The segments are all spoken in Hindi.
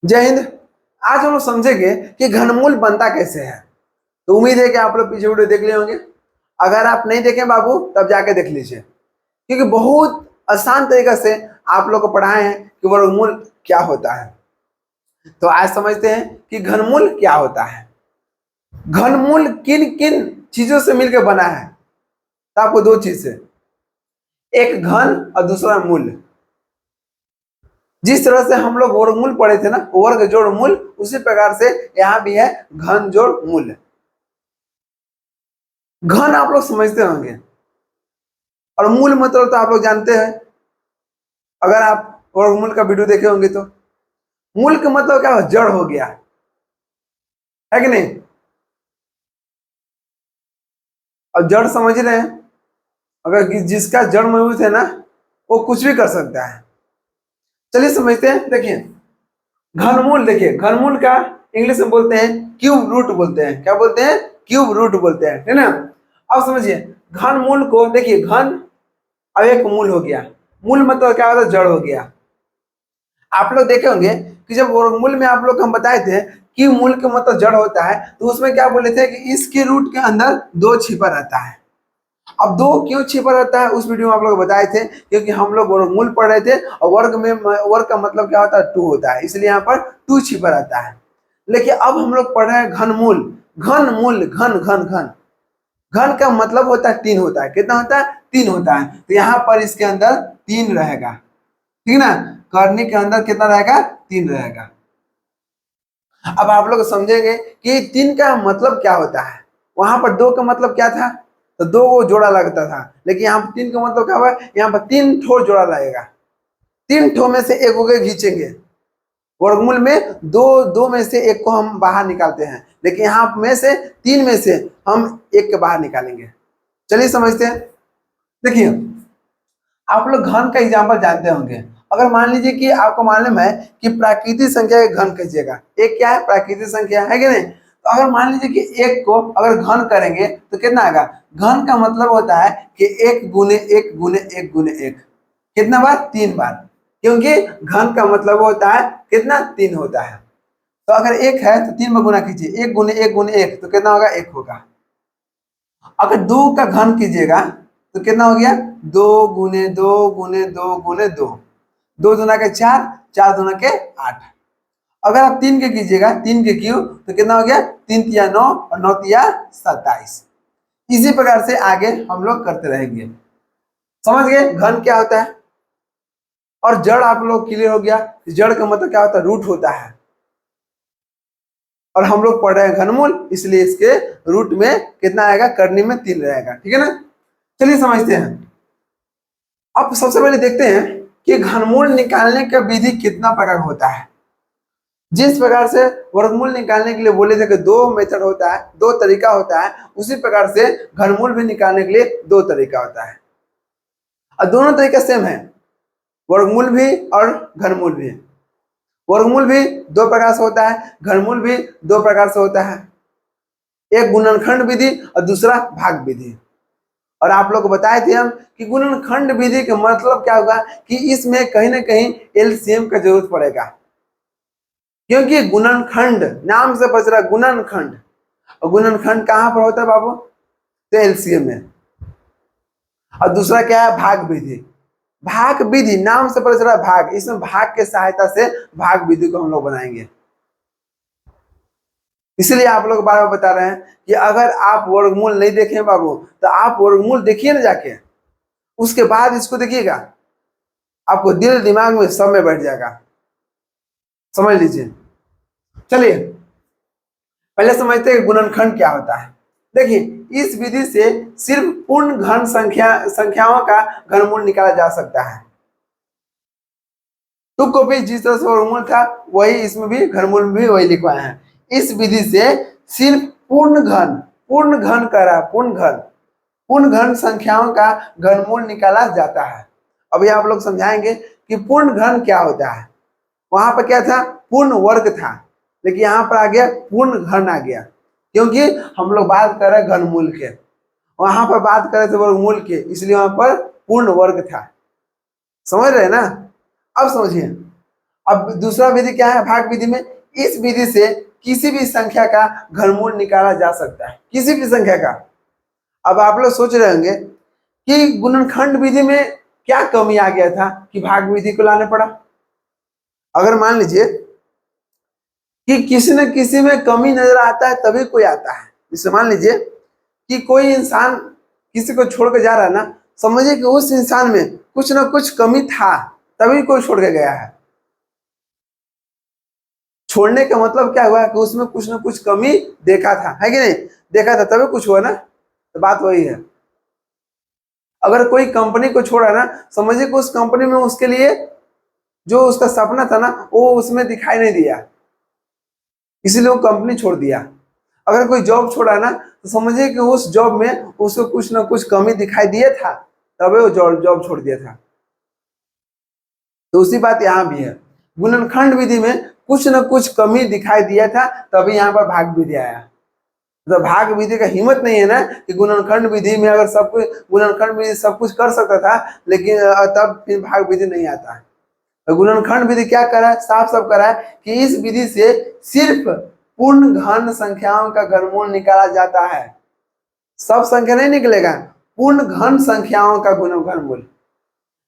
जय हिंद। आज हम लोग समझेंगे कि घनमूल बनता कैसे है। तो उम्मीद है कि आप लोग पीछे वीडियो देख लिए होंगे। अगर आप नहीं देखें बाबू तब जाके देख लीजिए, क्योंकि बहुत आसान तरीके से आप लोग को पढ़ाए हैं कि वर्गमूल क्या होता है। तो आज समझते हैं कि घनमूल क्या होता है। घनमूल किन किन चीजों से मिलकर बना है। तो आपको दो चीज से, एक घन और दूसरा मूल। जिस तरह से हम लोग वर्गमूल पढ़े थे ना, वर्ग जोड़ मूल, उसी प्रकार से यहाँ भी है घन जोड़ मूल। घन आप लोग समझते होंगे और मूल मतलब तो आप लोग जानते हैं। अगर आप वर्गमूल का वीडियो देखे होंगे तो मूल का मतलब क्या हो, जड़ हो गया है कि नहीं। और जड़ समझ रहे हैं, अगर जिसका जड़ मजबूत है ना वो कुछ भी कर सकता है। चलिए समझते हैं। देखिए घनमूल, देखिए घनमूल का इंग्लिश में बोलते हैं क्यूब रूट बोलते हैं। क्या बोलते हैं? क्यूब रूट बोलते हैं, है ना। अब समझिए घनमूल को, देखिए घन अब एक मूल हो गया। मूल मतलब क्या होता है? जड़ हो गया। आप लोग देखे होंगे कि जब वर्गमूल में आप लोग हम बताए थे कि मूल का मतलब जड़ होता है, तो उसमें क्या बोले थे कि इसके रूट के अंदर दो छिपा रहता है। अब दो क्यों छिपा रहता है उस वीडियो में आप लोग बताए थे, क्योंकि हम लोग वर्गमूल पढ़ रहे थे और वर्ग का मतलब क्या होता है? टू होता है, इसलिए यहाँ पर टू छिपा रहता है। लेकिन अब हम लोग पढ़ रहे हैं घनमूल। घनमूल, घन घन घन, घन का मतलब होता है तीन होता है। कितना होता है? तीन होता है। तो यहाँ पर इसके अंदर तीन रहेगा, ठीक ना। करनी के अंदर कितना रहेगा? तीन रहेगा। अब आप लोग समझेंगे कि तीन का मतलब क्या होता है। वहां पर दो का मतलब क्या था? तो दो को जोड़ा लगता था, लेकिन यहाँ पर तीन का मतलब क्या हुआ? यहाँ पर तीन ठो जोड़ा लगेगा। तीन ठो में से एक को खींचेंगे। वर्गमूल में दो दो में से एक को हम बाहर निकालते हैं, लेकिन यहाँ में से तीन में से हम एक के बाहर निकालेंगे। चलिए समझते हैं। देखिए आप लोग घन का एग्जाम्पल जानते होंगे। अगर मान लीजिए कि आपको मालूम है कि प्राकृतिक संख्या का घन कीजिएगा। एक क्या है? प्राकृतिक संख्या है कि नहीं। तो अगर मान लीजिए कि एक को अगर घन करेंगे तो कितना आएगा? घन का मतलब होता है कि एक गुने एक गुने एक गुने एक। कितना बार? तीन बार, क्योंकि घन का मतलब होता है कितना? तीन होता है। तो अगर एक है तो तीन में गुना कीजिए, एक गुने एक, तो कितना होगा? एक होगा। अगर दो का घन कीजिएगा तो कितना हो गया? दो गुने दो गुने दो गुने दो, दो दुना के चार, चार दुना के आठ। अगर आप तीन के कीजिएगा, तीन के क्यूब, तो कितना हो गया? तीन तिया नौ और नौ तिया 27। इसी प्रकार से आगे हम लोग करते रहेंगे। समझ गए घन क्या होता है। और जड़ आप लोग क्लियर हो गया। जड़ का मतलब क्या होता है? रूट होता है। और हम लोग पढ़ रहे हैं घनमूल, इसलिए इसके रूट में कितना आएगा? करनी में तीन रहेगा, ठीक है ना। चलिए समझते हैं। अब सबसे पहले देखते हैं कि घनमूल निकालने का विधि कितना प्रकार होता है। जिस प्रकार से वर्गमूल निकालने के लिए बोले थे कि दो मेथड होता है, दो तरीका होता है, उसी प्रकार से घनमूल भी निकालने के लिए दो तरीका होता है। और दोनों तरीका सेम है, वर्गमूल भी और घनमूल भी। वर्गमूल भी दो प्रकार से होता है, घनमूल भी दो प्रकार से होता है। एक गुणनखंड विधि और दूसरा भाग विधि। और आप लोग को बताए थे हम कि गुणनखंड विधि का मतलब क्या होगा कि इसमें कहीं ना कहीं एलसीएम का जरूरत पड़ेगा, क्योंकि गुणनखंड नाम से बच रहा है गुणनखंड। और गुणनखंड कहाँ पर होता है बाबू? तो एलसीएम में। और दूसरा क्या है? भाग विधि। भाग विधि नाम से पता चला भाग, इसमें भाग के सहायता से भाग विधि को हम लोग बनाएंगे। इसलिए आप लोग बार बार बता रहे हैं कि अगर आप वर्गमूल नहीं देखें बाबू तो आप वर्गमूल देखिए ना जाके, उसके बाद इसको देखिएगा, आपको दिल दिमाग में सब में बैठ जाएगा। समझ लीजिए। चलिए पहले समझते हैं गुणनखंड क्या होता है। देखिए इस विधि से सिर्फ पूर्ण घन संख्याओं का घनमूल निकाला जा सकता है। टू कॉपी जिस तरह से वर्गमूल था वही इसमें भी घनमूल में भी वही लिखवाए हैं। इस विधि से सिर्फ पूर्ण घन करा पूर्ण घन संख्याओं का घनमूल निकाला जाता है। अभी आप लोग समझाएंगे कि पूर्ण घन क्या होता है। वहां पर क्या था? पूर्ण वर्ग था, लेकिन यहाँ पर आ गया पूर्ण घन आ गया, क्योंकि हम लोग बात कर रहे हैं घनमूल के, वहां पर बात कर रहे थे वर्गमूल के, इसलिए वहां पर पूर्ण वर्ग था। समझ रहे हैं ना। अब समझिए, अब दूसरा विधि क्या है भाग विधि में, इस विधि से किसी भी संख्या का घनमूल निकाला जा सकता है, किसी भी संख्या का। अब आप लोग सोच रहे होंगे कि गुणनखंड विधि में क्या कमी आ गया था कि भाग विधि को लाने पड़ा। अगर मान लीजिए कि किसी न किसी में कमी नजर आता है तभी कोई आता है। जैसे मान लीजिए कि कोई इंसान किसी को छोड़ के जा रहा है ना, समझिए कि उस इंसान में कुछ ना कुछ कमी था तभी कोई छोड़ के गया है। छोड़ने का मतलब क्या हुआ कि उसमें कुछ ना कुछ कमी देखा था, है कि नहीं, देखा था तभी कुछ हुआ ना, तो बात वही है। अगर कोई कंपनी को छोड़ा ना, समझिए कि उस कंपनी में उसके लिए जो उसका सपना था ना वो उसमें दिखाई नहीं दिया, इसीलिए वो कंपनी छोड़ दिया। अगर कोई जॉब छोड़ा ना तो समझिए कि उस जॉब में उसको कुछ ना कुछ कमी दिखाई दिया था तभी वो जॉब छोड़ दिया था। तो उसी बात यहाँ भी है, गुणनखंड विधि में कुछ न कुछ कमी दिखाई दिया था तभी यहाँ पर भाग विधि आया। तो भाग विधि का हिम्मत नहीं है ना कि गुणनखंड विधि में अगर सब कुछ, गुणनखंड विधि सब कुछ कर सकता था लेकिन तब फिर भाग विधि नहीं आता। तो गुणनखंड विधि क्या करा है, साफ साफ करा है कि इस विधि से सिर्फ पूर्ण घन संख्याओं का घनमूल निकाला जाता है। सब संख्या नहीं निकलेगा, पूर्ण घन संख्याओं का घनमूल।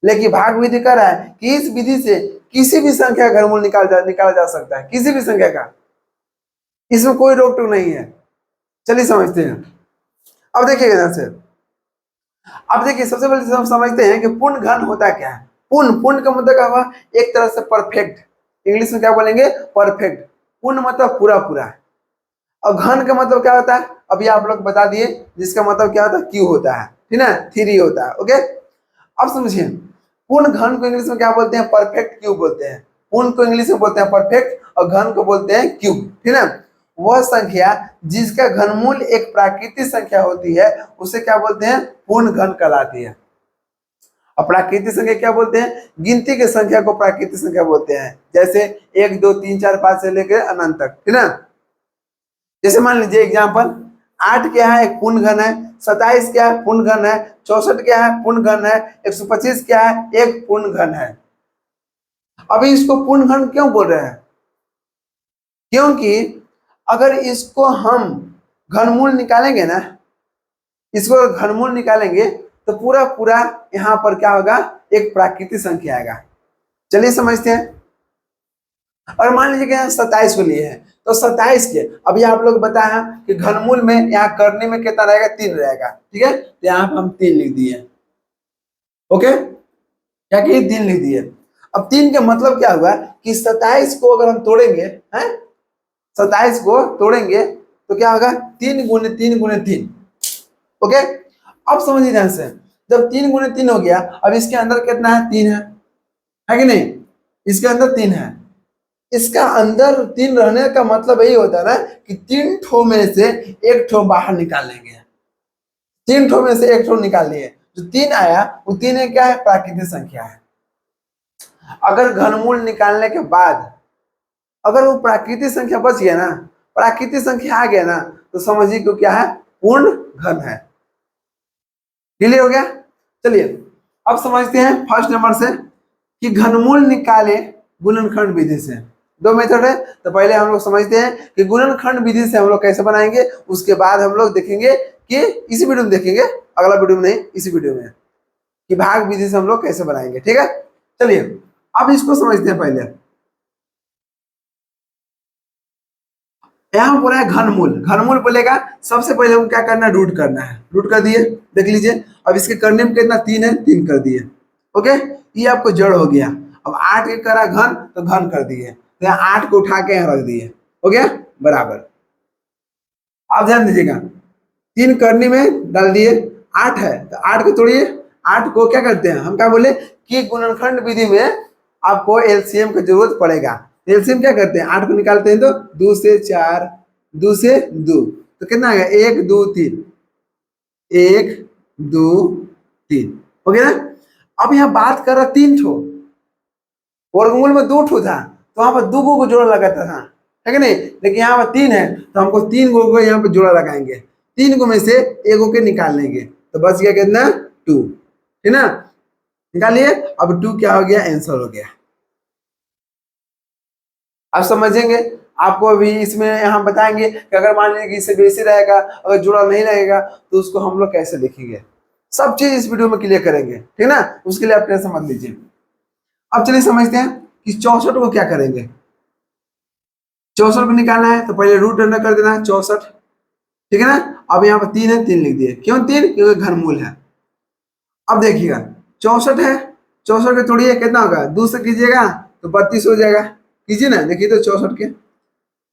लेकिन भाग विधि कर रहा है कि इस विधि से किसी भी संख्या का घनमूल निकाला जा सकता है, किसी भी संख्या का, इसमें कोई रोक टोक नहीं है। चलिए समझते हैं। अब देखिए ध्यान से, अब देखिए सबसे पहले हम समझते हैं कि पूर्ण घन होता क्या है। पूर्ण, पूर्ण का मतलब क्या हुआ, एक तरह से परफेक्ट, इंग्लिश में क्या बोलेंगे, परफेक्ट। पूर्ण मतलब पूरा पूरा। और घन का मतलब क्या होता है, अभी आप लोग बता दिए, जिसका मतलब क्या होता है, क्यू होता है, ठीक है, थ्री होता है। ओके, अब समझिए, पूर्ण घन को इंग्लिश में क्या बोलते हैं, परफेक्ट क्यूब बोलते हैं। पूर्ण को इंग्लिश में बोलते हैं परफेक्ट और घन को बोलते हैं क्यूब, ठीक है। वह संख्या जिसका घनमूल एक प्राकृतिक संख्या होती है उसे क्या बोलते हैं, पूर्ण घन कहलाती है। और प्राकृतिक संख्या क्या बोलते हैं, गिनती के संख्या को प्राकृतिक संख्या बोलते हैं। जैसे 1 2 3 4 5 से लेकर अनंत तक, ठीक है। जैसे मान लीजिए एग्जाम्पल, 8 क्या है, एक पूर्ण घन है। 27 क्या है, पूर्ण घन है। 64 क्या है, पूर्ण घन है। 125 क्या है, एक पूर्ण घन है। अभी इसको पूर्ण घन क्यों बोल रहे हैं, क्योंकि अगर इसको हम घनमूल निकालेंगे ना, इसको घनमूल निकालेंगे तो पूरा पूरा यहाँ पर क्या होगा, एक प्राकृतिक संख्या आएगा। चलिए समझते हैं। और मान लीजिए कि यहाँ 27 को लिए हैं, तो 27 के अभी आप लोग बताया कि घनमूल में यहाँ करने में कितना रहेगा, 3 रहेगा, ठीक है। तो यहाँ पर हम 3 लिख दिए। ओके, क्या कि 3 लिख दिए। अब 3 का मतलब क्या हुआ कि 27 को अगर हम तोड़ेंगे, हैं, 27 को तोड़ेंगे तो क्या होगा, 3 गुने 3 गुने 3। ओके, अब समझिए ध्यान से, जब 3 गुने 3 हो गया, अब इसके अंदर कितना है, 3 है कि नहीं, इसके अंदर 3 है। इसका अंदर 3 रहने का मतलब यही होता है ना कि 3 ठो में से एक ठो बाहर निकाल लेंगे। 3 ठो में से एक ठो निकाल लिए, जो 3 आया वो 3 क्या है, प्राकृतिक संख्या है। अगर घनमूल निकालने के बाद अगर वो प्राकृतिक संख्या बच गया ना, प्राकृतिक संख्या आ गया ना, तो समझिए कि क्या है, पूर्ण घन है। क्लियर हो गया। चलिए अब समझते हैं फर्स्ट नंबर से कि घनमूल निकाले गुणनखंड विधि से। 2 मेथड है, तो पहले हम लोग समझते हैं कि गुणनखंड विधि से हम लोग कैसे बनाएंगे, उसके बाद हम लोग देखेंगे कि इसी वीडियो में देखेंगे, अगला वीडियो में नहीं, इसी वीडियो में, कि भाग विधि से हम लोग कैसे बनाएंगे, ठीक है। चलिए अब इसको समझते हैं। पहले यहाँ बोला है घनमूल, घनमूल बोलेगा सबसे पहले हम क्या करना है, रूट करना है। रूट कर दिए, देख लीजिए। अब इसके करने में कितना, 3 है, 3 कर दिए। ओके, ये आपको जड़ हो गया। अब 8 के करा घन तो घन कर दिए, तो यहाँ 8 को उठा के यहाँ रख दिए, हो गया बराबर। आप ध्यान दीजिएगा, 3 करने में डाल दिए, 8 है तो 8 को तोड़िए। 8 को क्या करते हैं, हम क्या बोले कि गुणनखंड विधि में आपको एलसीएम की जरूरत पड़ेगा। एलसीएम क्या करते हैं, 8 को निकालते हैं तो 2 से 4, 2 से 2, तो कितना आ गया, 1 2 3, 1 2 3, हो गया ना। अब यहाँ बात कर रहा 3 ठो, वर्गमूल में 2 ठो था तो वहां पर 2 को जोड़ा लगाता था, है कि नहीं। लेकिन यहाँ पर 3 है तो हमको 3 को यहाँ पे जोड़ा लगाएंगे। 3 को में से 1 के निकाल लेंगे तो बच गया कितना, 2, ठीक ना। निकालिए, अब 2 क्या हो गया, आंसर हो गया। आप समझेंगे। आपको अभी इसमें यहाँ बताएंगे कि अगर मान लीजिए कि इससे बेसी रहेगा, अगर जुड़ा नहीं रहेगा तो उसको हम लोग कैसे लिखेंगे। सब चीज इस वीडियो में क्लियर करेंगे, ठीक ना। उसके लिए आप टेंशन मत लीजिए। अब चलिए समझते हैं कि 64 को क्या करेंगे। 64 को निकालना है तो पहले रूट अंडर कर देना है 64, ठीक है ना। अब यहाँ पर 3 है, 3 लिख दिए। क्यों 3? क्योंकि घनमूल है। अब देखिएगा 64 है, 64 के तोड़िए कितना होगा, 2 से कीजिएगा तो 32 हो जाएगा। कीजिए ना, देखिए तो 64 के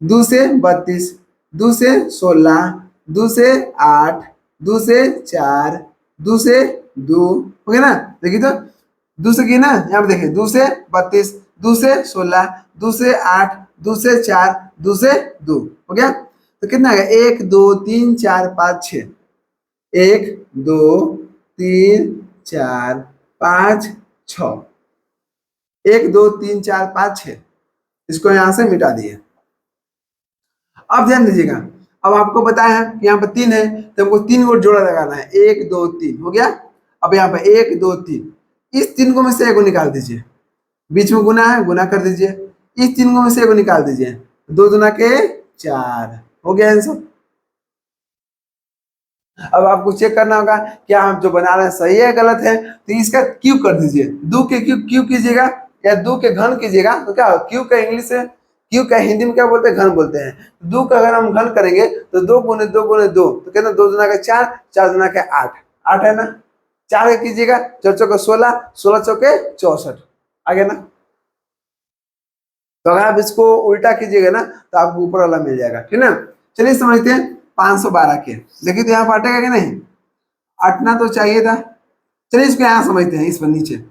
2 से 32, 2 से 16, 2 से 8, 2 से 4, 2 से 2, हो गया ना। देखिए तो 2 से की ना, यहाँ पे देखिए 2 से 32, 2 से 16, 2 से 8, 2 से 4, 2 से 2, हो गया। तो कितना आ गया, 1 2 3 4 5 6, 1 2 3 4 5 6, 1 2 3 4 5 6, इसको यहाँ से मिटा दिए। अब ध्यान दीजिएगा, अब आपको बताया है कि यहाँ पर 3 है तो हमको 3 को जोड़ा लगाना है, 1 2 3, हो गया। अब यहाँ पर 1 2 3, इस 3 को में से 1 को निकाल दीजिए, बीच में गुना है, गुना कर दीजिए। इस 3 को में से 1 को निकाल दीजिए, 2 दूना के 4, हो गया आंसर। अब आपको चेक करना होगा क्या हम जो बना रहे हैं सही है गलत है, तो इसका क्यूब कर दीजिए। 2 के क्यूब क्यूब कीजिएगा या 2 के घन कीजिएगा तो क्या क्यूब का इंग्लिश है, क्यूब का हिंदी में क्या बोलते हैं, घन बोलते हैं। 2 का अगर हम घन करेंगे तो 2 गुने 2 गुने 2, तो कितना, 2 दुना के 4, 4 दुना के 8, 8 है ना। 4 के कीजिएगा, 4 चौके 16, 16 चौके 64, आ गया ना। तो अगर आप इसको उल्टा कीजिएगा ना तो आपको ऊपर वाला मिल जाएगा, ठीक ना। चलिए समझते हैं 512 के। देखिए तो यहाँ पर अटेगा कि नहीं, अटना तो चाहिए था। चलिए इसको यहाँ समझते हैं, इस पर नीचे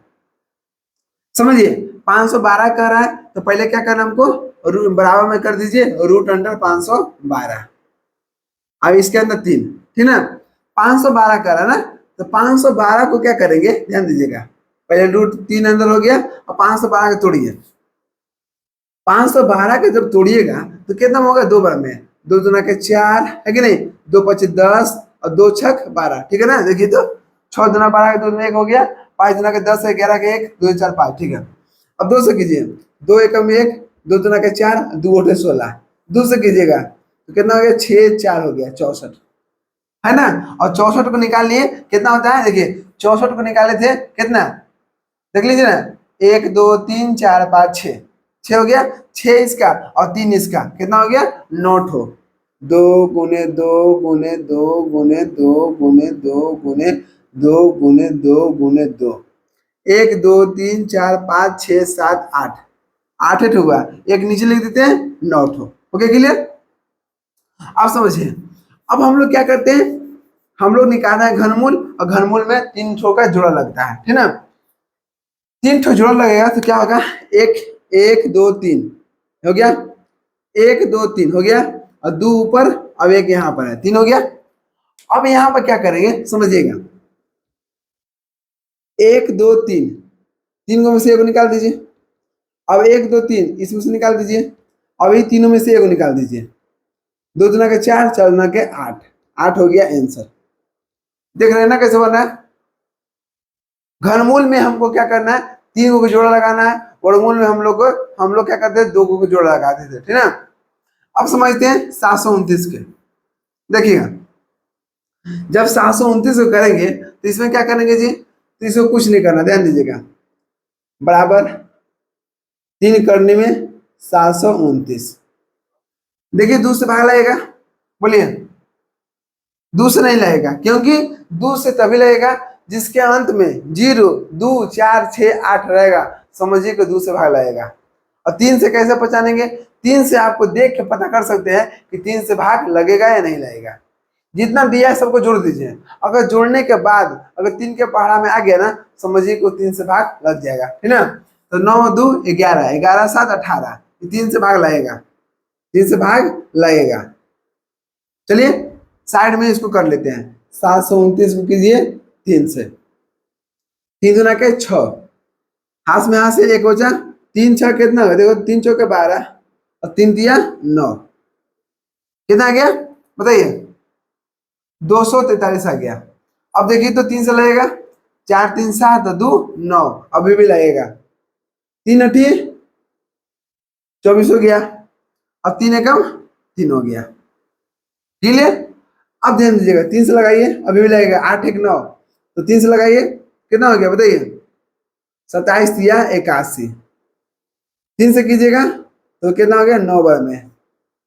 समझिए। 512 कर रहा है तो पहले क्या करना हमको, बराबर में कर दीजिए रूट अंडर 512। अब इसके अंदर 3, ठीक ना। 512 कर रहा है ना, तो 512 को क्या करेंगे, ध्यान दीजिएगा। पहले रूट 3 अंदर हो गया और 512 के तोड़िए। 512 के जब तोड़िएगा तो कितना होगा, 2 बार में, 2 दुना के 4, है कि नहीं, 2 पचे 10 और 2 छक 12, ठीक है ना। देखिए तो 6 दुना 12 के 2 में 1 हो गया, 5 दुना के 10 है, 11 के 1, 2 4 5, ठीक है। अब 2 से कीजिए, 2 एकम 1, 2 दुना के 4, 2 8 16, 2 से कीजिएगा तो कितना हो गया, 6 4 हो गया 64, है ना। और 64 को निकाल लिए, कितना होता है, देखिए 64 को निकाले थे कितना, देख लीजिए ना, 1 2 3 4 5 6, 6 हो गया, 6 इसका और 3 इसका, कितना हो गया, 9 हो। 2 गुने 2 गुने 2 गुने 2 गुने 2 गुने 2 गुने 2 गुने 2, 1 2 3 4 5 6 7 8, 8 हुआ, एक नीचे लिख देते हैं 9। ओके क्लियर, आप समझिए। अब हम लोग क्या करते हैं, हम लोग निकालना है घनमूल, और घनमूल में 3 ठो का जोड़ा लगता है, ठीक ना। 3 ठो जोड़ा लगेगा तो क्या होगा, 1 1 2 3 हो गया, 1 2 3 हो गया, और 2 ऊपर, अब 1 यहाँ पर है, 3 हो गया। अब यहाँ पर क्या करेंगे समझिएगा, 1 2 3, 3 को में से 1 निकाल दीजिए। अब 1 2 3 इसमें से निकाल दीजिए, अब ये तीनों में से 1 निकाल दीजिए। 2 दुना के 4, 4 दुना के 8, 8 हो गया आंसर। देख रहे हैं ना कैसे बना है। घनमूल में हमको क्या करना है, 3 को जोड़ा लगाना है। वर्गमूल में हम लोग क्या करते थे, 2 को जोड़ा लगाते थे, ठीक ना। अब समझते हैं 729 के। देखिएगा जब 729 को करेंगे तो इसमें क्या करेंगे जी, तो इसको कुछ नहीं करना, ध्यान दीजिएगा। बराबर 3 करने में 729, देखिए 2 से भाग लगेगा, बोलिए 2 से नहीं लगेगा, क्योंकि 2 से तभी लगेगा जिसके अंत में 0 2 4 6 8 रहेगा, समझिए कि 2 से भाग लगेगा। और 3 से कैसे पहचानेंगे, 3 से आपको देख के पता कर सकते हैं कि 3 से भाग लगेगा या नहीं लगेगा। जितना दिया है सबको जोड़ दीजिए, अगर जोड़ने के बाद अगर 3 के पहाड़ा में आ गया ना, समझिए कि 3 से भाग लग जाएगा, ठीक ना। तो 9 2 11, 11 7 18, 3 से भाग लगेगा, 3 से भाग लगेगा। चलिए साइड में इसको कर लेते हैं, 729 को कीजिए 3 से, 3 दुना के 6, हाथ में हाथ से 1 बचा, 3 6 कितना हो, देखो 3 चौके 12 और 3 दिया 9, कितना आ गया बताइए, 243 आ गया। अब देखिए तो 3 से लगेगा, 4 3 7 2 9, अभी भी लगेगा, 3 8 24 हो गया। अब 3 एकम 3 हो गया, ठीक है। अब ध्यान दीजिएगा, 3 से लगाइए, अभी भी लगेगा, 8 एक 9, तो 3 से लगाइए, कितना हो गया बताइए, 27 या 81। 3 से कीजिएगा तो कितना हो गया, 9 बार में,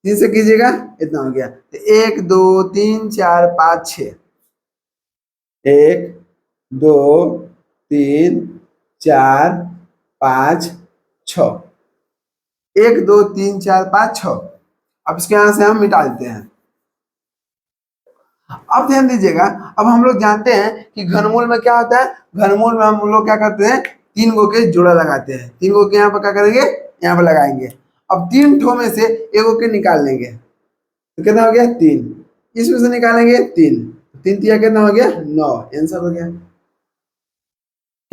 3 से कीजिएगा इतना हो गया, तो 1 2 3 4 5 6, 1 2 3 4 5 6, 1 2 3 4 5 6। अब इसके यहां से हम मिटा देते हैं। अब ध्यान दीजिएगा, अब हम लोग जानते हैं कि घनमूल में क्या होता है, घनमूल में हम लोग क्या करते हैं, 3 गो के जोड़ा लगाते हैं, 3 गो के यहाँ पर क्या करेंगे, यहाँ पर लगाएंगे। अब 3 ठो में से 1 गो के निकाल लेंगे, तो कितना हो गया 3, इसमें से निकालेंगे 3, 3 तिया कितना हो गया 9, आंसर हो गया।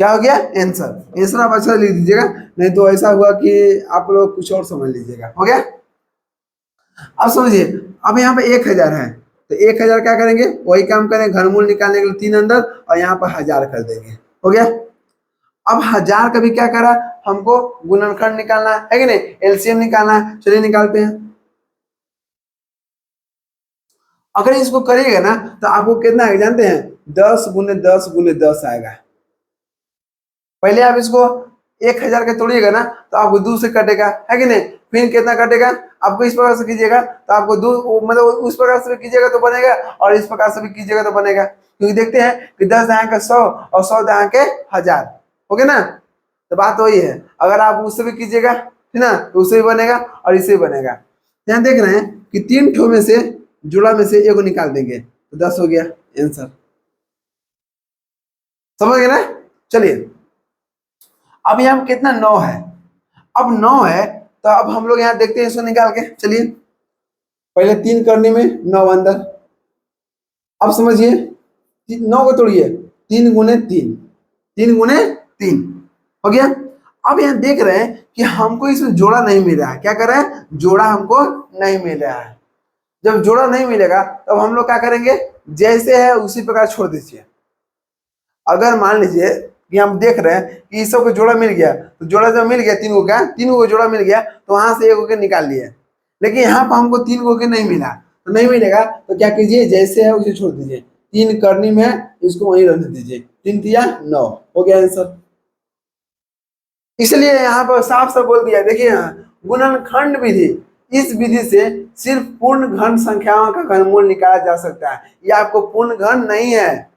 क्या हो गया, आंसर। आंसर आप अच्छा लिख दीजिएगा, नहीं तो ऐसा हुआ कि आप लोग कुछ और समझ लीजिएगा। हो गया। अब समझिए, अब यहाँ पे 1000 है, तो 1000 क्या करेंगे, वही काम करें, घनमूल निकालने के लिए 3 अंदर और यहाँ पर 1000 कर देंगे। हो गया। अब 1000 का भी क्या करा, हमको गुणनखंड निकालना है कि नहीं, एलसीएम निकालना है, चलिए निकालते हैं। अगर इसको करिएगा ना तो आपको कितना आएगा जानते हैं, 10 गुने 10 गुने 10 आएगा। पहले आप इसको 1000 के तोड़िएगा ना तो आपको 2 से कटेगा, है कि नहीं, फिर कितना कटेगा, आपको इस प्रकार से कीजिएगा तो आपको 2 मतलब उस प्रकार से भी कीजिएगा तो बनेगा और इस प्रकार से भी कीजिएगा तो बनेगा, क्योंकि देखते हैं कि 10 दहाई के 100 और 100 दहाई के 1000, हो गया ना। तो बात वही है, अगर आप उससे भी कीजिएगा ठीक ना तो उससे भी बनेगा और इससे भी बनेगा। यहाँ देख रहे हैं कि 3 ठो में से जोड़ा में से एगो निकाल देंगे तो 10 हो गया आंसर, समझ गए ना। चलिए, अब यहाँ कितना 9 है, अब 9 है तो अब हम लोग यहाँ देखते हैं इसको निकाल के, चलिए पहले 3 करने में 9 अंदर। अब समझिए 9 को तोड़िए, 3 गुने 3, 3 गुने 3 हो गया। अब यहाँ देख रहे हैं कि हमको इसमें जोड़ा नहीं मिल रहा है, क्या कर रहे हैं, जोड़ा हमको नहीं मिल रहा है। जब जोड़ा नहीं मिलेगा तब हम लोग क्या करेंगे, जैसे है उसी प्रकार छोड़ दीजिए। अगर मान लीजिए कि हम देख रहे हैं कि इस सब को जोड़ा मिल गया, तो जोड़ा जब मिल गया 3 गो का, 3 गो जोड़ा मिल गया तो वहां से 1 गो के निकाल लिए, लेकिन यहाँ पर हमको 3 गो के नहीं मिला, तो नहीं मिलेगा तो क्या कीजिए, जैसे है उसे छोड़ दीजिए, 3 करनी में इसको वहीं रहने दीजिए, 3 तिया 9 हो गया आंसर। इसलिए यहाँ पर साफ साफ बोल दिया, देखिए यहाँ गुणनखंड विधि, इस विधि से सिर्फ पूर्ण घन संख्याओं का घनमूल निकाला जा सकता है। ये आपको पूर्ण घन नहीं है,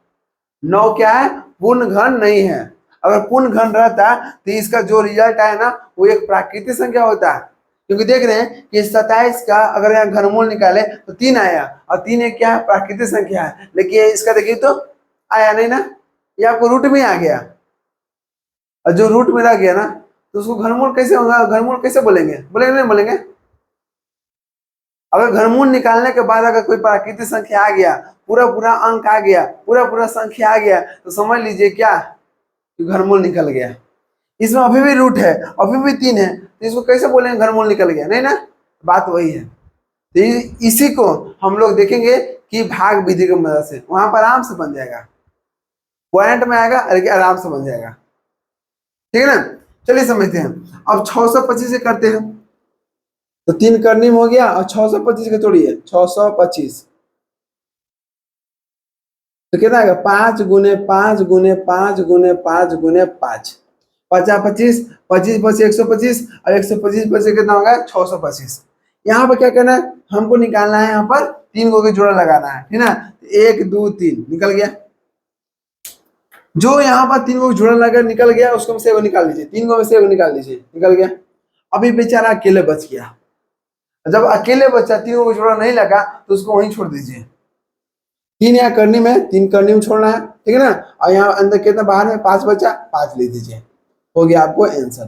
9 क्या है, पूर्ण घन नहीं है। अगर पूर्ण घन रहता तो इसका जो रिजल्ट आया ना वो एक प्राकृतिक संख्या होता है, क्योंकि देख रहे हैं कि 27 का अगर यहाँ घनमूल निकाले तो 3 आया, और 3 एक क्या है, प्राकृतिक संख्या है, लेकिन इसका देखिए तो आया नहीं ना, ये आपको रूट में आ गया, और जो रूट में रह गया ना तो उसको घनमूल कैसे होगा, घनमूल कैसे बोलेंगे, बोलेंगे नहीं बोलेंगे। अगर घनमूल निकालने के बाद अगर कोई प्राकृतिक संख्या आ गया, पूरा पूरा अंक आ गया, पूरा पूरा संख्या आ गया, तो समझ लीजिए क्या, घनमूल निकल गया। इसमें अभी भी रूट है, अभी भी 3 है, तो इसको कैसे बोलेंगे घनमूल निकल गया, नहीं ना, बात वही है। तो इसी को हम लोग देखेंगे कि भाग विधि की मदद से वहां पर आराम से बन जाएगा, पॉइंट में आएगा, आराम से बन जाएगा, ठीक है ना। चलिए समझते हैं, अब 625 से करते हैं, तो 3 करने में हो गया और 625 के तोड़िए, 625 तो कितना आएगा, 5 गुने 5 गुने 5 गुने 5 गुने 5, 50 25 25 25 125 और 125 बचे कितना होगा 625। यहाँ पर क्या करना है, हमको निकालना है, यहाँ पर 3 गो के जोड़ा लगाना है, ठीक ना, 1 2 3 निकल गया, जो यहाँ पर 3 गो जोड़ा लगा निकल गया उसको में से एगो निकाल लीजिए, 3 गो में से एगो निकाल लीजिए, निकल गया। अभी बेचारा अकेले बच गया, जब अकेले बचा 3 गो जोड़ा नहीं लगा तो उसको वहीं छोड़ दीजिए, 3 यहाँ करने में 3 करने में छोड़ना है, ठीक है ना, और यहाँ अंदर कितना बाहर में 5 बचा, 5 ले दीजिए, हो गया आपको आंसर।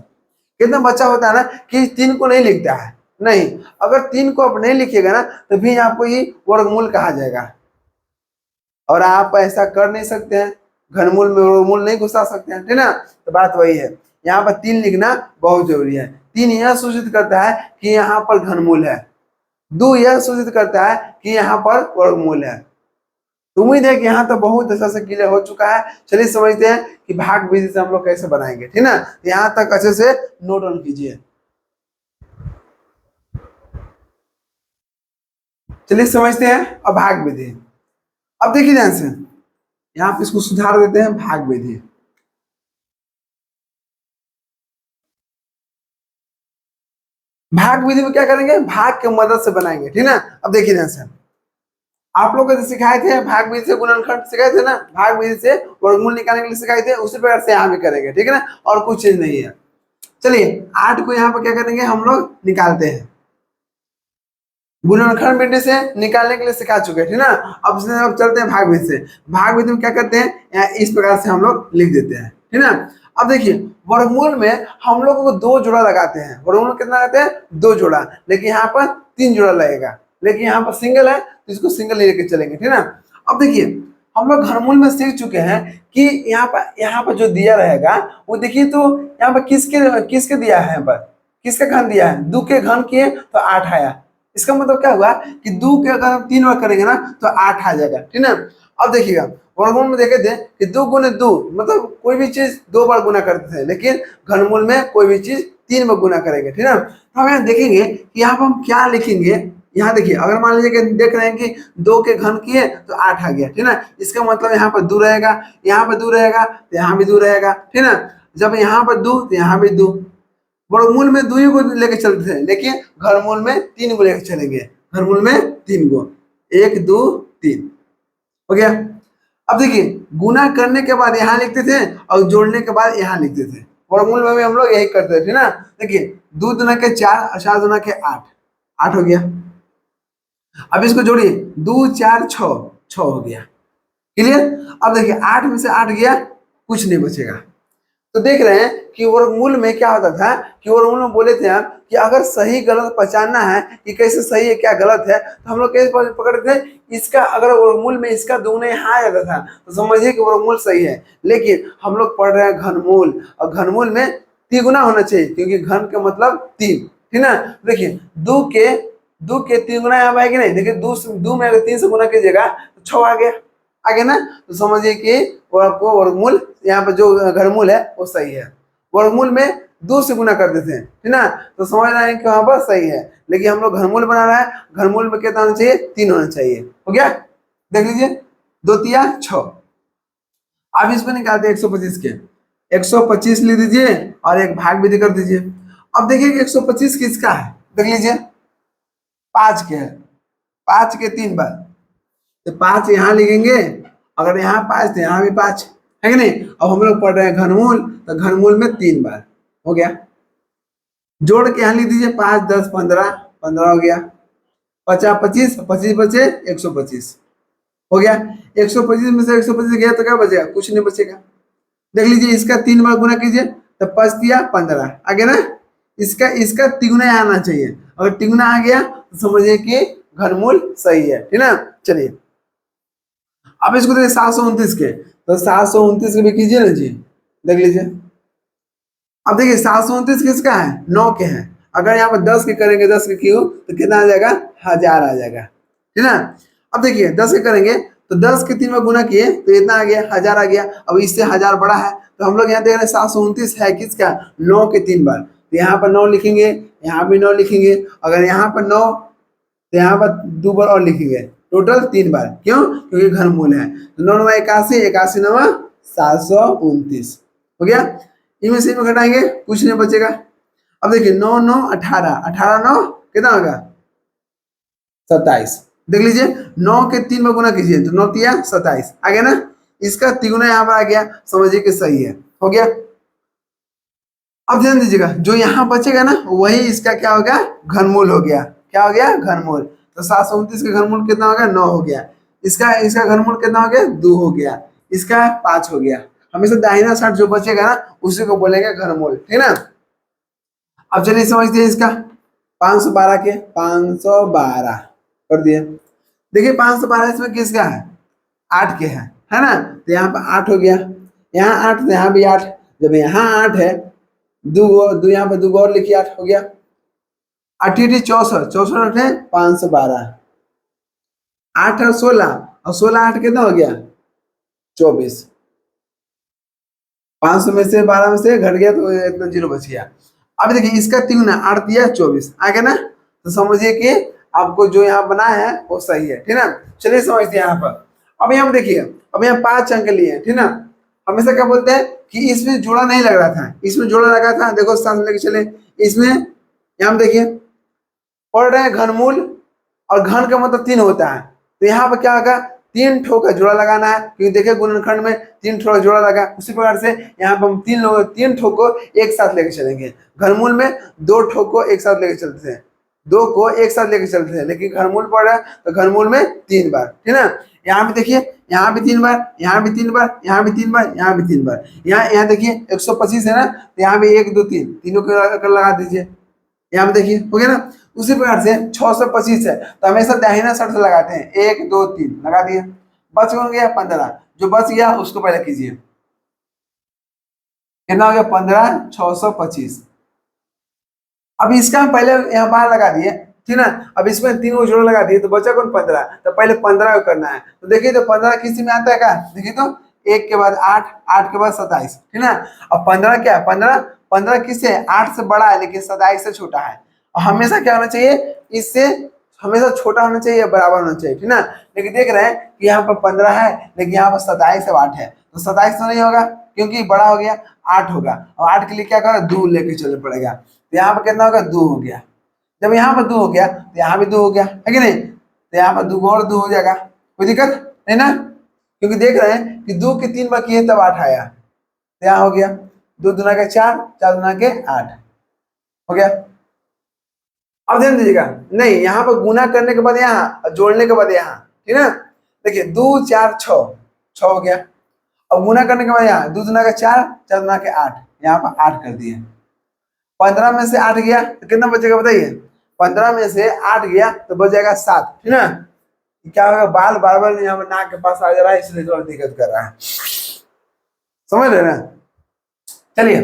कितना बच्चा होता है ना कि 3 को नहीं लिखता है, नहीं, अगर 3 को आप नहीं लिखिएगा ना तो फिर आपको ये वर्गमूल कहा जाएगा, और आप ऐसा कर नहीं सकते हैं, घनमूल में वर्गमूल नहीं घुसा सकते हैं, ठीक ना। तो बात वही है, यहाँ पर 3 लिखना बहुत जरूरी है। 3 यह सूचित करता है कि यहाँ पर घनमूल है, 2 यह सूचित करता है कि यहाँ पर वर्गमूल है। तो उम्मीद है कि यहाँ तो बहुत अच्छा से क्लियर हो चुका है। चलिए समझते हैं कि भाग विधि से हम लोग कैसे बनाएंगे, ठीक ना। यहाँ तक अच्छे से नोट ऑन कीजिए। चलिए समझते हैं अब भाग विधि। अब देखिए ध्यान से, यहाँ पे इसको सुधार देते हैं भाग विधि। भाग विधि में क्या करेंगे, भाग की मदद से बनाएंगे, ठीक ना। अब देखिए ध्यान से, आप लोग को सिखाए थे भाग विधि से गुणनखंड सिखाए थे ना, भाग विधि से वर्गमूल निकालने के लिए सिखाए थे, उसी प्रकार से यहाँ भी करेंगे, ठीक है ना, और कुछ चीज नहीं है। चलिए 8 को यहाँ पर क्या करेंगे हम लोग निकालते हैं, गुणनखंड विधि से निकालने के लिए सिखा चुके हैं, ठीक ना। अब चलते हैं भाग विधि से। भाग विधि में क्या करते हैं, यहाँ इस प्रकार से हम लोग लिख देते हैं, ठीक ना। अब देखिए वर्गमूल में हम लोग को 2 जोड़ा लगाते हैं, वर्गमूल कितना लगाते हैं, 2 जोड़ा, लेकिन यहाँ पर 3 जोड़ा लगेगा, लेकिन यहाँ पर सिंगल है तो इसको सिंगल लेके चलेंगे, ठीक ना। अब देखिए हम लोग घनमूल में सीख चुके हैं कि यहाँ पर जो दिया रहेगा वो देखिए, तो यहाँ पर किसके किसके दिया है, यहाँ पर किसका घन दिया है, 2 के घन किए तो 8 आया। इसका मतलब क्या हुआ कि 2 के अगर हम 3 बार करेंगे ना तो 8 आ जाएगा, ठीक ना। अब देखिएगा वर्गमूल में देखे थे कि 2 गुने 2 मतलब कोई भी चीज 2 बार गुना करते थे, लेकिन घनमूल में कोई भी चीज 3 बार गुना करेंगे, ठीक ना। तो हम यहाँ देखेंगे कि यहाँ पर हम क्या लिखेंगे। यहाँ देखिए अगर मान लीजिए कि देख रहे हैं कि 2 के घन किए तो 8 आ गया, ठीक ना। इसका मतलब यहाँ पर 2 रहेगा, यहाँ पर 2 रहेगा तो यहाँ भी 2 रहेगा, ठीक ना। जब यहाँ पर 2 तो यहाँ भी 2। वर्गमूल में 2 ही को लेके चलते थे, लेकिन घनमूल में 3 को लेके चलेंगे, घनमूल में 3 को, 1 2 3 हो गया। अब देखिए गुना करने के बाद यहाँ लिखते थे और जोड़ने के बाद यहाँ लिखते थे, वर्गमूल में भी हम लोग यही करते थे ना। देखिए 2 दूना के 4 और 4 दूना के 8, 8 हो गया। अब इसको जोड़िए, 2 4 6, 6 हो गया, क्लियर। अब देखिए 8 में से 8 गया, कुछ नहीं बचेगा। तो देख रहे हैं कि वर्गमूल में क्या होता था कि वर्गमूल में बोले थे हम कि अगर सही गलत पहचानना है कि कैसे सही है क्या गलत है, तो हम लोग कैसे पकड़ते थे, इसका अगर वर्गमूल में इसका दुगना यहाँ आ जाता था तो समझिए कि वर्गमूल सही है। लेकिन हम लोग पढ़ रहे हैं घनमूल, और घनमूल में तिगुना होना चाहिए, क्योंकि घन का मतलब 3, ठीक ना। देखिए 2 के 3 गुना यहाँ आएगी नहीं, देखिए 2 में अगर 3 से गुना कीजिएगा तो 6 आ गया, आगे ना। तो समझिए कि वो आपको वर्गमूल यहाँ पर जो घनमूल है वो सही है। वर्गमूल में 2 से गुना करते थे, ठीक ना, तो समझ रहे हैं कि वहां पर सही है। लेकिन हम लोग घनमूल बना रहा है, घनमूल में कितना होना चाहिए, 3 होना चाहिए, हो गया। देख लीजिए 2 तिया 6। अब इसको निकालते हैं 125 के, 125 लिख दीजिए और एक भाग विधि कर दीजिए। अब देखिए कि 125 किसका है, देख लीजिए 5 के है, 5 के 3 बार, तो 5 यहाँ लिखेंगे, अगर यहाँ 5 तो यहाँ भी 5 है कि नहीं। अब हम लोग पढ़ रहे हैं घनमूल, तो घनमूल में 3 बार हो गया। जोड़ के यहाँ लिख दीजिए 5 10 15, 15 हो गया, 50 25, 25 बचे 125 हो गया। 125 में से 125 गया तो क्या बचेगा, कुछ नहीं बचेगा। देख लीजिए इसका 3 बार गुना कीजिए तो 5 दिया 15 आगे ना। इसका इसका तिगुना आना चाहिए, अगर तिगुना आ गया तो समझिए कि घनमूल सही है, ठीक ना। चलिए अब इसको देखिए 729 के, तो 729 के भी कीजिए ना जी, देख लीजिए। अब देखिए 729 किसका है, 9 के हैं। अगर यहाँ पर 10 के करेंगे, 10 के क्यों तो कितना आ जाएगा, 1000 आ जाएगा, ठीक ना। अब देखिए 10 के करेंगे तो 10 के 3 बार गुना किए तो इतना आ गया, 1000 आ गया। अब इससे 1000 बड़ा है, तो हम लोग यहाँ देख रहे हैं 729 है किसका, 9 के 3 बार, तो यहाँ पर 9 लिखेंगे, यहाँ भी 9 लिखेंगे, अगर यहाँ पर 9 तो यहाँ पर 2 बार और लिखेंगे, टोटल 3 बार, क्यों, क्योंकि घनमूल है। तो 9 9 81, 81 9 729 हो गया। इनमें से घटाएंगे कुछ नहीं बचेगा। अब देखिए 9 9 18, 18 9 कितना होगा 27। देख लीजिए 9 के 3 में गुना कीजिए तो 9 तिया 27 आ गया ना। इसका तिगुना यहाँ पर आ गया, समझिए कि सही है, हो गया। अब ध्यान दीजिएगा जो यहाँ बचेगा ना वही इसका क्या होगा, घनमूल हो गया। क्या हो गया, घनमूल। तो 729 का घनमूल कितना हो गया, 9 हो गया। इसका इसका घनमूल कितना हो गया, 2 हो गया। इसका 5 हो गया। हमेशा दाहिना साइड जो बचेगा ना उसी को बोलेंगे घनमूल, ठीक ना। अब चलिए समझते हैं इसका 512 के 512 कर दिए। देखिए 512 इसमें किसका है, 8 के है ना। तो यहाँ पर 8 हो गया, यहाँ 8 तो यहाँ भी 8, जब यहाँ 8 है दो यहाँ पर 2 और लिखिए, 8 हो गया। 8 64, 64 है 512, 8 और 16, और 16 8 कितना हो गया 24। 500 में से 12 में से घट गया तो इतना 0 बच गया। अब देखिए इसका तिगुना 8 दिया 24 आ गया ना। तो समझिए कि आपको जो यहाँ बना है वो सही है, ठीक ना। चलिए समझते हैं यहाँ पर। अब यहाँ देखिए, अब यहाँ 5 अंक लिए हैं, ठीक ना। हमेशा क्या बोलते हैं कि इसमें जोड़ा नहीं लग रहा था, इसमें जोड़ा लगा था, देखो साथ लेके चले। इसमें यहाँ देखिए पढ़ रहे हैं घनमूल, और घन का मतलब 3 होता है, तो यहाँ पर क्या होगा 3 ठो का जोड़ा लगाना है, क्योंकि देखिए गुणनखंड में 3 ठो का जोड़ा लगा। उसी प्रकार से यहाँ पर हम 3 ठो को एक साथ लेके चलेंगे। घनमूल में 2 ठो को एक साथ लेके चलते थे, 2 को एक साथ लेके चलते थे, लेकिन घनमूल पढ़ रहा है तो घनमूल में 3 बार, ठीक ना। यहाँ भी देखिए, यहाँ भी 3 बार, यहाँ भी 3 बार, यहाँ भी 3 बार, यहाँ भी 3 बार। यहाँ देखिए 125 है ना, तो यहाँ भी 1 2 3 तीनों को लगा दीजिए। यहाँ पे देखिए हो गया ना। उसी प्रकार से 625 है, तो हमेशा दाहिना साइड से लगाते हैं, 1 2 3 लगा दिए, बच गया 15। जो बच गया उसको पहले कीजिए, कितना हो गया 15 625। अब इसका हम पहले यहाँ बाहर लगा दिए, ठीक ना। अब इसमें 3 को जोड़ लगा दिए, तो बचा कौन 15, तो पहले 15 को करना है। तो देखिए तो 15 किसी में आता है क्या, देखिए तो 1 के बाद 8, 8 के बाद 27, ठीक ना। अब 15 क्या है, 15 किससे 8 से बड़ा है, लेकिन 27 से छोटा है। और हमेशा क्या होना चाहिए, इससे हमेशा छोटा होना चाहिए, बराबर होना चाहिए, ठीक ना। लेकिन देख रहे हैं कि यहाँ पर 15 है, लेकिन यहाँ पर 27 है, 8 है, तो 27 तो नहीं होगा क्योंकि बड़ा हो गया, 8 होगा। और 8 के लिए क्या करो 2 लेके चलना पड़ेगा, तो यहाँ पर कितना होगा 2 हो गया। जब यहाँ पर 2 हो गया तो यहाँ भी 2 हो गया, है कि नहीं। तो यहाँ पर 2 और 2 हो जाएगा, कोई दिक्कत नहीं ना, क्योंकि देख रहे हैं कि 2 के 3 बार किए तब 8 आया, तो यहाँ हो गया 2 दूना के 4, 4 दूना के 8 हो गया। अब ध्यान दीजिएगा, नहीं यहाँ पर गुना करने के बाद यहाँ, जोड़ने के बाद यहाँ, ठीक है। देखिए 2 4 6 6 हो गया। अब गुना करने के बाद यहाँ 2 दूना का 4, 4 दूना के 8, यहाँ पर 8 कर दिए। 15 में से 8 गया तो कितना बचेगा बताइए, 15 में से 8 गया तो बच जाएगा 7, ठीक ना। क्या होगा, बाल बार बार यहाँ पर नाक के पास आ जा रहा है, इसलिए थोड़ा दिक्कत कर रहा है, समझ रहे ना। चलिए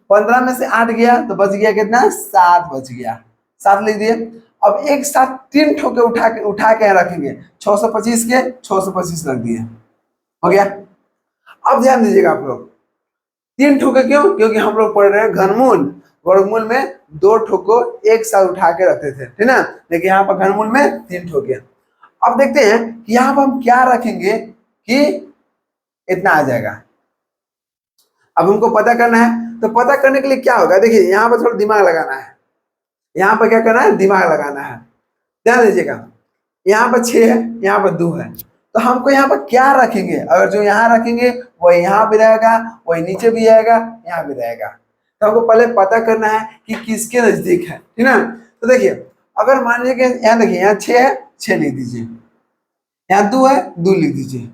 15 में से 8 गया तो बच गया कितना, 7 बच गया, 7 लिख दिए। अब एक साथ 3 ठोके उठा के रखेंगे, 625 के 625 रख दिए, हो गया। अब ध्यान दीजिएगा आप लोग, 3 ठोके क्यों, क्योंकि हम लोग पढ़ रहे हैं घनमूल, वर्गमूल में 2 ठोको एक साथ उठा के रखते थे, ठीक ना। लेकिन यहाँ पर घनमूल में 3 ठोके। अब देखते हैं कि यहाँ पर हम क्या रखेंगे कि इतना आ जाएगा। अब हमको पता करना है, तो पता करने के लिए क्या होगा, देखिए यहाँ पर थोड़ा दिमाग लगाना है, यहाँ पर क्या करना है, दिमाग लगाना है। ध्यान दीजिएगा, यहाँ पर 6 है, यहाँ पर 2 है, तो हमको यहाँ पर क्या रखेंगे, अगर जो यहाँ रखेंगे वही यहाँ भी रहेगा, वही नीचे भी आएगा, यहाँ भी रहेगा। तो हमको पहले पता करना है कि किसके नजदीक है, ठीक ना। तो देखिए अगर मान लीजिए कि यहाँ देखिए यहाँ 6 है, 6 लिख दीजिए, यहाँ 2 है, 2 लिख दीजिए।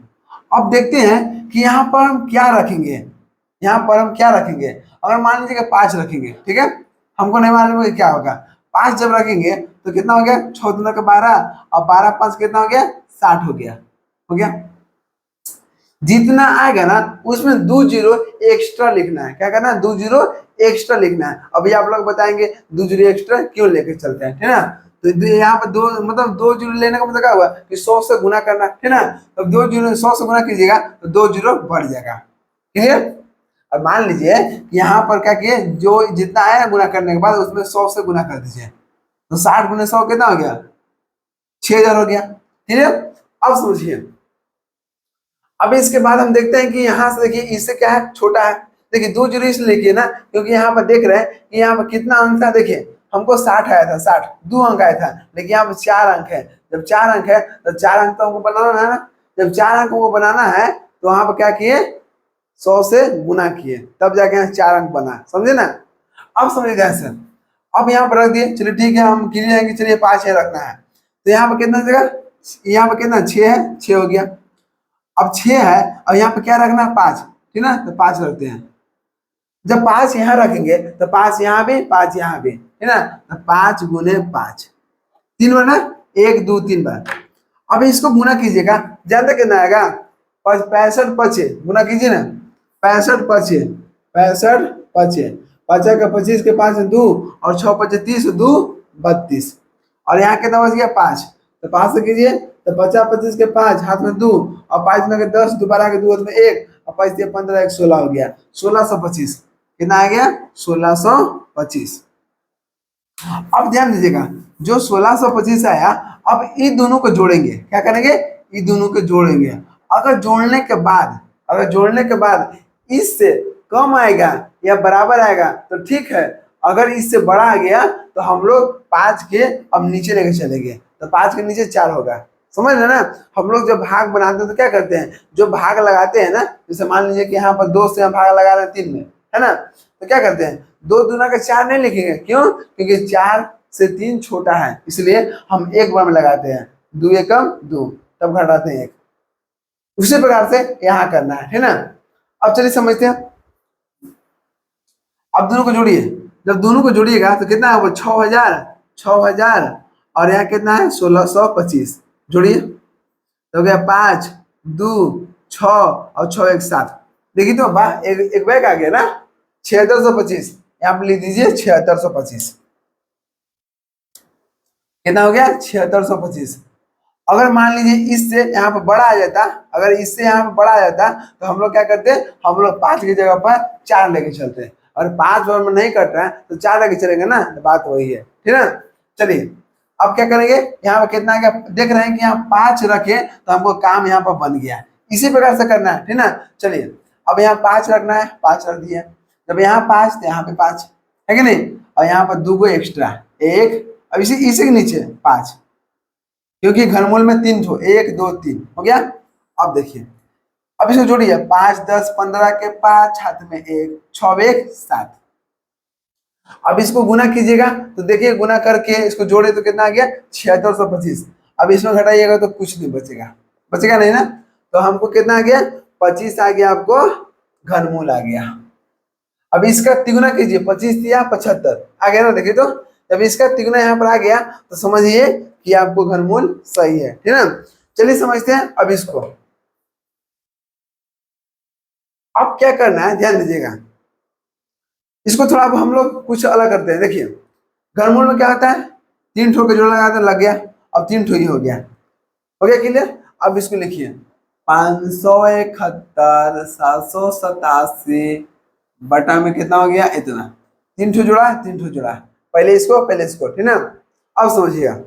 अब देखते हैं कि यहाँ पर हम क्या रखेंगे, यहाँ पर हम क्या रखेंगे। अगर मान लीजिए कि 5 रखेंगे, ठीक है, हमको नहीं मालूम है क्या होगा। 5 जब रखेंगे तो कितना हो गया, 6 दूना का 12, और 12 5 कितना हो गया, 60 हो गया, हो गया। जितना आएगा ना उसमें 2 जीरो एक्स्ट्रा लिखना है, क्या करना है, 2 जीरो एक्स्ट्रा लिखना है। अभी आप लोग बताएंगे 2 जीरो एक्स्ट्रा क्यों लेके चलते हैं, ठीक ना। तो यहाँ पर 2 मतलब 2 जीरो लेने का मतलब क्या हुआ कि 100 से गुना करना, ठीक ना। तो 2 जीरो 100 से गुना कीजिएगा तो 2 जीरो बढ़ जाएगा, क्लियर। अब मान लीजिए कि यहाँ पर क्या किए, जो जितना आया ना गुना करने के बाद उसमें 100 से गुना कर दीजिए, तो 60 गुना 100 कितना हो गया, 6000 हो गया, ठीक है। अब समझिए, अब इसके बाद हम देखते हैं कि यहाँ से देखिए इससे क्या है, छोटा है। देखिए 2 जीरो इसलिए लिखिए ना क्योंकि यहाँ पर देख रहे हैं कि यहाँ पर कितना अंक था, देखिए हमको 60 आया था, 60 2 अंक आया था, लेकिन यहाँ पर 4 अंक है। जब 4 अंक है तो 4 अंक तो हमको बनाना है ना। जब 4 अंक को बनाना है तो वहां पर क्या किए, 100 से गुना किए, तब जाके यहाँ 4 अंक बना, समझे ना। अब समझिए ध्यान से, अब यहाँ पर रख दिए, चलिए ठीक है, हम गिन जाएंगे, चलिए 5 है रखना है, तो यहाँ पर कितना जगह, यहाँ पर कितना 6 है, 6 हो गया। अब 6 है और यहाँ पे क्या रखना है, 5, ठीक ना, तो 5 रखते हैं। जब 5 यहाँ रखेंगे तो 5 यहाँ भी, 5 यहाँ भी, है ना, तो 5 गुने 5 3 बार ना, 1 2 3 बार। अब इसको गुना कीजिएगा, जानते कितना आएगा, 65 पचे गुना कीजिए ना, 65 पचे 65 पचे, 50 का 25 के 5 2 और 6 पचे 30 2 32, और यहाँ कितना बच गया 5, तो 5 से कीजिए, तो 50 25 के 5 हाथ में 2 और 5 में 10, दोबारा के 2 हाथ में 1 और 5 दिए 15 1 16 हो गया, 1625 कितना आ गया, 1625। अब ध्यान दीजिएगा, जो 1625 आया, अब इन दोनों को जोड़ेंगे, क्या करेंगे, इन दोनों को जोड़ेंगे। अगर जोड़ने के बाद इससे कम आएगा या बराबर आएगा तो ठीक है, अगर इससे बड़ा आ गया तो हम लोग 5 के अब नीचे लेके चलेंगे, तो 5 के नीचे 4 होगा। समझ रहे ना। हम लोग जब भाग बनाते हैं तो क्या करते हैं, जो भाग लगाते हैं ना, जैसे मान लीजिए कि यहाँ पर 2 से हम भाग लगा रहे हैं 3 में, है ना, तो क्या करते हैं, 2 दूना का 4 नहीं लिखेंगे, क्यों, क्योंकि 4 से 3 छोटा है, इसलिए हम एक बार में लगाते हैं, 2 एकम 2, तब घटाते हैं 1। उसी प्रकार से यहाँ करना है ना। अब चलिए समझते हैं। अब दोनों को जोड़िए, जब दोनों को जोड़िएगा तो कितना है वो 6000 और यहाँ कितना है 1625, जोड़िए तो हो गया 5 2 6 और 6 1 7। देखिए तो वाह, एक बैग आ गया ना, 7625, यहाँ पे लिख दीजिए 7625। कितना हो गया 7625। अगर मान लीजिए इससे यहाँ पर बड़ा आ जाता, अगर इससे यहाँ पर बड़ा आ जाता तो हम लोग क्या करते, हम लोग 5 की जगह पर 4 लेके चलते, और 5 बार में नहीं कट रहा है तो 4 लेके चलेंगे ना, तो बात वही है, ठीक है ना। चलिए अब क्या करेंगे, यहाँ पर कितना क्या देख रहे हैं कि यहाँ 5 रखे तो हमको काम यहाँ पर बन गया, इसी प्रकार से करना है, ठीक ना। चलिए अब यहाँ 5 रखना है, 5 रख दिया, जब यहाँ 5 तो यहाँ पे 5 है कि नहीं, और यहाँ पर 2 एक्स्ट्रा 1, अब इसी इसी के नीचे 5, क्योंकि घनमूल में 3 ठो, 1 2 3 हो गया। अब देखिए, अब इसको जोड़िए, 5 10 15 के 5 हाथ में 1, 6 1 7। अब इसको गुना कीजिएगा तो देखिए, गुना करके इसको जोड़े तो कितना आ गया 7625। अब इसमें घटाइएगा तो कुछ नहीं बचेगा, बचेगा नहीं ना, तो हमको कितना आ गया 25 आ गया, आपको घनमूल आ गया। अब इसका तिगुना कीजिए, 25 दिया 75 आ गया ना, देखिए तो जब इसका तिगुना यहाँ पर आ गया तो समझिए कि आपको घनमूल सही है, ठीक है ना। चलिए समझते हैं अब इसको। अब क्या करना है ध्यान दीजिएगा, इसको थोड़ा अब हम लोग कुछ अलग करते हैं। देखिए घनमूल में क्या होता है, 3 ठो के जोड़ लगाते हैं, लग गया, अब 3 ठो ही हो गया, हो गया क्लियर। अब इसको लिखिए 571 787 बटा में कितना हो गया इतना, 3 ठो जोड़ा, 3 ठो जोड़ा, पहले इसको, ठीक ना। अब समझिएगा,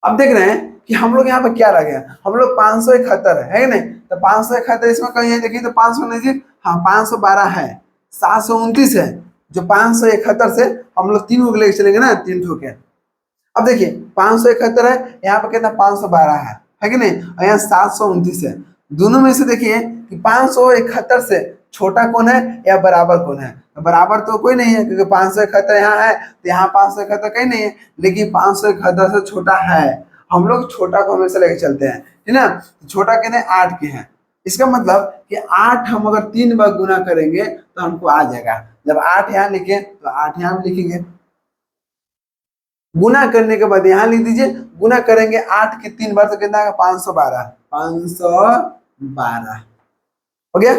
अब देख रहे हैं कि हम लोग यहाँ पर क्या रह गया, हम लोग 571 है कि नहीं, तो 571 इसमें कहीं है, देखिए तो 500 नहीं, हाँ 512 है, 729 है, जो 571 से हम लोग 3 को लेके चलेंगे ना, 3 ठो के। अब देखिए 571 है, यहाँ पर कितना 512 है कि नहीं, और यहाँ 729 है, दोनों में से देखिए कि 571 से छोटा कौन है या बराबर कौन है, तो बराबर तो कोई नहीं है, क्योंकि 571 यहाँ है तो यहाँ 571 कहीं नहीं है, लेकिन 571 से छोटा है, हम लोग छोटा को हमेशा लेके चलते हैं, ठीक ना। तो छोटा कितने 8 के हैं, इसका मतलब कि 8 हम अगर 3 बार गुना करेंगे तो हमको आ जाएगा। जब 8 यहाँ लिखे तो 8 यहाँ भी लिखेंगे, गुना करने के बाद यहाँ लिख दीजिए, गुना करेंगे 8 के 3 बार तो कितना आएगा 512, 512 हो गया।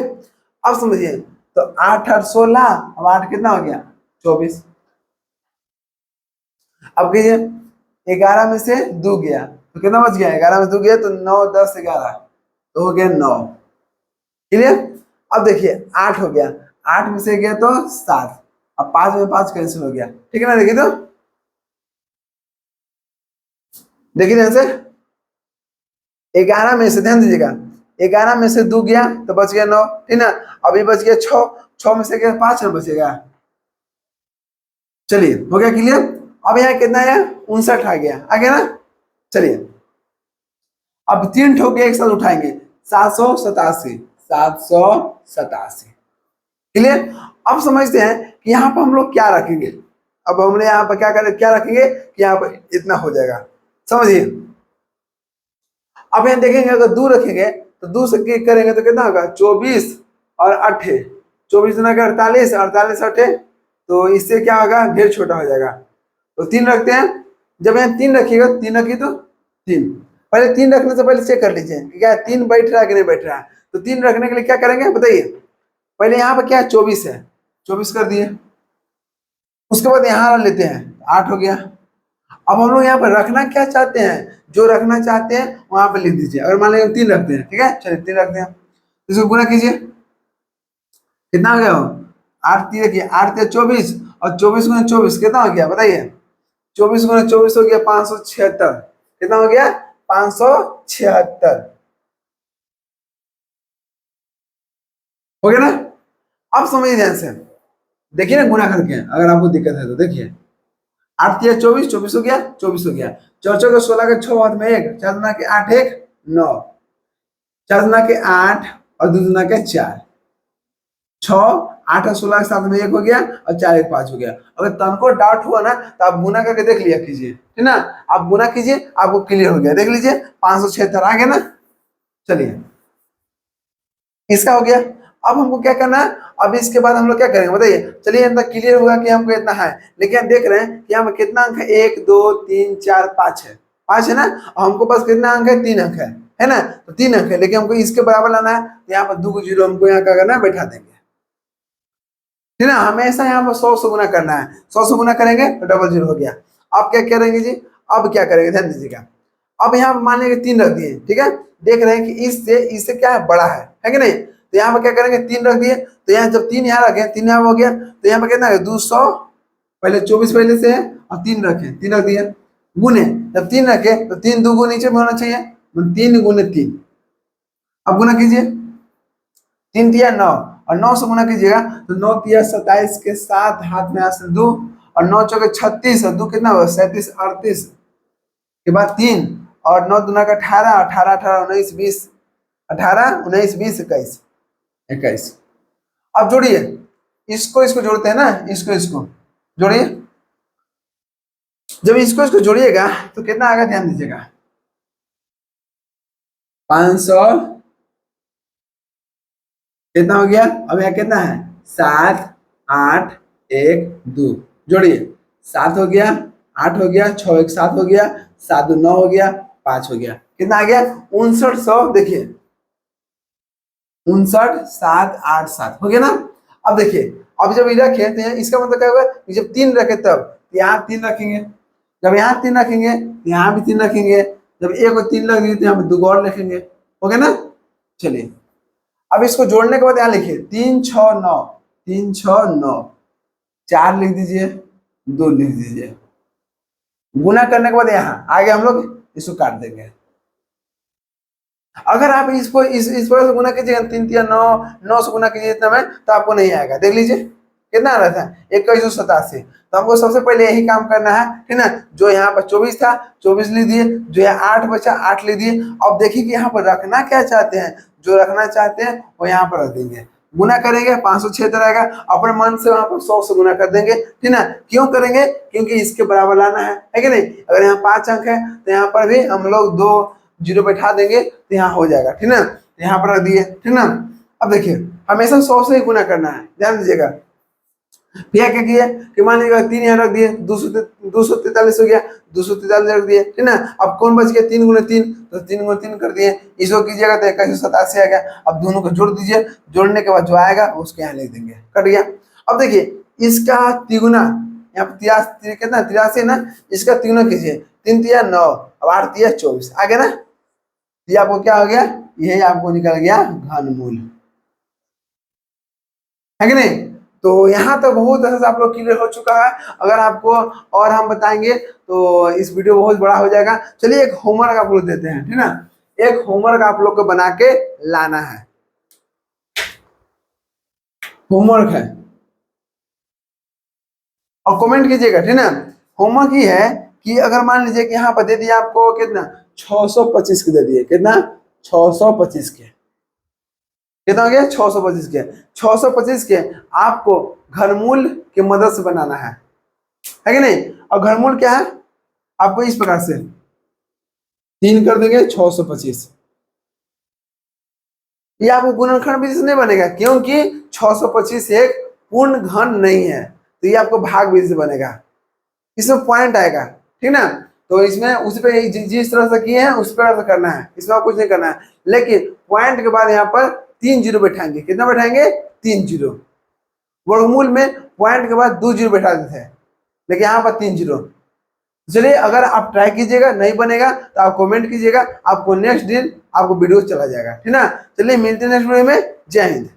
अब समझिए, तो 8 8 16, अब 8 कितना हो गया 24। अब कीजिए 11 में से 2 गया तो कितना बच गया, 11 में 2 गया तो 9 10 11, तो हो गया 9, क्लियर। अब देखिए 8 हो गया, 8 में से गया तो 7, अब 5 में 5 कैंसिल हो गया, ठीक है ना। देखिए तो देखिए ध्यान से, 11 में से ध्यान दीजिएगा, 11 में से 2 गया तो बच गया 9, ठीक ना। अभी बच गया 6, 6 में से गया 5 में बचेगा। चलिए हो गया क्लियर। अब यहाँ कितना है 59 आ गया ना। चलिए अब 3 ठोके एक साथ उठाएंगे, 787 787, क्लियर। अब समझते हैं कि यहाँ पर हम लोग क्या रखेंगे, अब हमने यहाँ पर क्या रखेंगे कि यहाँ पर इतना हो जाएगा, समझिए। अब यहाँ देखेंगे अगर 2 रखेंगे तो 2 से करेंगे तो कितना होगा 24 और 8, 24 गुना 48, 48 8, तो इससे क्या होगा ढेर छोटा हो जाएगा, तो 3 रखते हैं। जब यहाँ 3 रखिएगा, 3 रखिए तो 3, पहले 3 रखने से पहले चेक कर लीजिए कि क्या 3 बैठ रहा है कि नहीं बैठ रहा है। तो 3 रखने के लिए क्या करेंगे बताइए, पहले यहाँ पर क्या 24 है, 24 कर दिए, उसके बाद यहाँ लेते हैं 8 हो गया। अब हम लोग यहाँ पर रखना क्या चाहते हैं, जो रखना चाहते हैं वहां पर लिख दीजिए। अगर मान लीजिए 3 रखते हैं, ठीक है, चलिए 3 रखते हैं, इसको गुना कीजिए, कितना हो गया 8 3 देखिए 8 3 24 और 24 × 24 कितना हो गया बताइए? 24 × 24 हो गया 576। कितना हो गया? 576 हो गया ना? अब समझिए ध्यान से, देखिए ना गुना करके, अगर आपको दिक्कत है तो देखिए। 8 × 24 24 हो गया, 24 हो गया। 4 × 16 के 6 हाथ में 1, 4 दूना के 8 1 9, 4 दूना के 8 और 2 दूना के 4, 6 8 और 16 के साथ में 1 हो गया और 4 1 5 हो गया। अगर तनको डाउट हुआ ना तो आप गुना करके देख लिया कीजिए, ठीक ना? आप गुना कीजिए, आपको क्लियर हो गया। देख लीजिए 576 आ गया ना। चलिए इसका हो गया। अब हमको क्या करना है? अब इसके बाद हम लोग क्या करेंगे बताइए? चलिए इतना क्लियर हुआ कि हमको इतना है, लेकिन हम देख रहे हैं कि यहाँ पे कितना अंक है? 1 2 3 4 5 है। 5 है ना? और हमको पास कितना अंक है? 3 अंक है ना? तो 3 अंक है, लेकिन हमको इसके बराबर लाना है। तो यहाँ पर 2 को 0 हमको यहाँ क्या करना है? बैठा देंगे, ठीक ना? हमेशा यहाँ पर 100 से गुना करना है। 100 से गुना करेंगे तो डबल 0 हो गया। अब क्या करेंगे जी? अब क्या करेंगे ध्यान दीजिएगा। अब यहाँ पर मान लीजिए 3 रख दिए, ठीक है? देख रहे हैं कि इससे क्या है? बड़ा है कि नहीं? तो यहाँ पर क्या करेंगे? 3 रख दिए। तो यहाँ जब 3 यहाँ रखे, 3 यहाँ हो गया, तो यहाँ पर कितना है? 200, पहले 24 पहले से है और 3 रखे, 3 रख दिए। गुने, जब 3 रखे तो 3 2 को नीचे में होना चाहिए, 3 × 3। अब गुना कीजिए, 3 तिया 9 और 9 से गुना कीजिएगा तो 9 तिया 27 के साथ हाथ में से 2 और 9 चौके 36 और 2 कितना होगा? 37 38 के बाद 3 और 9 दूना का 18 18 18 19 20 18 19 20 21 21। अब जोड़िए, इसको जोड़ते हैं ना, इसको जोड़िए। जब इसको जोड़िएगा तो कितना आएगा? ध्यान दीजिएगा, 500 कितना हो गया? अब यहाँ कितना है? 7 8 1 2, जोड़िए। 7 हो गया, 8 हो गया, 6 1 7 हो गया, 7 2 9 हो गया, 5 हो गया। कितना आ गया? 5900। देखिए 59 7 8 7 हो गया ना? अब देखिए, अब जब इधर रखे तो इसका मतलब क्या होगा? जब 3 रखे तब यहाँ 3 रखेंगे, जब यहाँ 3 रखेंगे तो यहाँ भी 3 रखेंगे, जब एक और 3 रख दिए तो यहाँ पे 2 और लिखेंगे, हो गया ना? चलिए अब इसको जोड़ने के बाद यहाँ लिखिए 3 6 9 3 6 9, 4 लिख दीजिए, 2 लिख दीजिए। गुना करने के बाद यहाँ आगे हम लोग इसको काट देंगे। अगर आप इसको इस पर से गुना कीजिएगा 3 3 9 9 से गुना कीजिए इतना में तो आपको नहीं आएगा। देख लीजिए कितना आ रहा था? 2187। तो हमको सबसे पहले यही काम करना है, ठीक ना? जो यहाँ पर 24 था 24 लिख दिए, जो यहाँ 8 बचा 8 लिख दिए। अब देखिए कि यहाँ पर रखना क्या चाहते हैं, जो रखना चाहते हैं वो यहाँ पर रख देंगे। गुना करेंगे 576 आएगा, अपने मन से वहां पर 100 से गुना कर देंगे, ठीक ना? क्यों करेंगे? क्योंकि इसके बराबर लाना है कि नहीं? अगर यहाँ 5 अंक है तो यहाँ पर भी हम लोग 2 0 बैठा देंगे तो यहाँ हो जाएगा, ठीक ना? यहाँ पर रख दिए, ठीक ना? अब देखिए हमेशा 100 से ही गुना करना है, ध्यान दीजिएगा। भैया क्या किया कि मान लीजिएगा 3 यहाँ रख दिए, 243 हो गया, 243 रख दिए, ठीक ना? अब कौन बच गया? 3 × 3, तो 3 × 3 कर दिए। इसको कीजिएगा तो 2187 आएगा। अब दोनों को जोड़ दीजिए, जोड़ने के बाद जो आएगा उसको यहाँ लिख देंगे, कट गया। अब देखिए इसका तिगुना, यहाँ पे 83 कितना? 83 ना? इसका तिगुना कीजिए, 3 तिया 9 अब 8 तिया 24 आ गया ना? ये आपको क्या हो गया? यही आपको निकल गया घनमूल, है कि नहीं? तो यहाँ तो बहुत अच्छे से आप लोग क्लियर हो चुका है। अगर आपको और हम बताएंगे तो इस वीडियो बहुत बड़ा हो जाएगा। चलिए एक होमवर्क आप लोग देते हैं, ठीक ना? एक होमवर्क आप लोग को बना के लाना है, होमवर्क है, और कमेंट कीजिएगा, ठीक ना? होमवर्क ही है कि अगर मान लीजिए कि यहाँ पर दे दिया आपको कितना? 625 के दे दिए, कितना? 625 के, कितना हो गया? 625 के। 625 के आपको घनमूल की मदद से बनाना है कि नहीं? और घनमूल क्या है? आपको इस प्रकार से 3 कर देंगे 625, ये आपको गुणनखंड विधि से नहीं बनेगा क्योंकि 625 एक पूर्ण घन नहीं है, तो ये आपको भाग विधि से बनेगा। इसमें पॉइंट आएगा, ठीक ना? तो इसमें उस पे जिस तरह से किए हैं उस पर करना है, इसमें कुछ नहीं करना है। लेकिन पॉइंट के बाद यहाँ पर 3 0 बैठाएंगे, कितना बैठाएंगे? 3 0। वर्गमूल में पॉइंट के बाद 2 0 बैठा देते हैं, लेकिन यहाँ पर 3 0। चलिए अगर आप ट्राई कीजिएगा, नहीं बनेगा तो आप कमेंट कीजिएगा, आपको नेक्स्ट दिन आपको वीडियो चला जाएगा, ठीक ना? चलिए मिलते हैं नेक्स्ट वीडियो में। जय हिंद।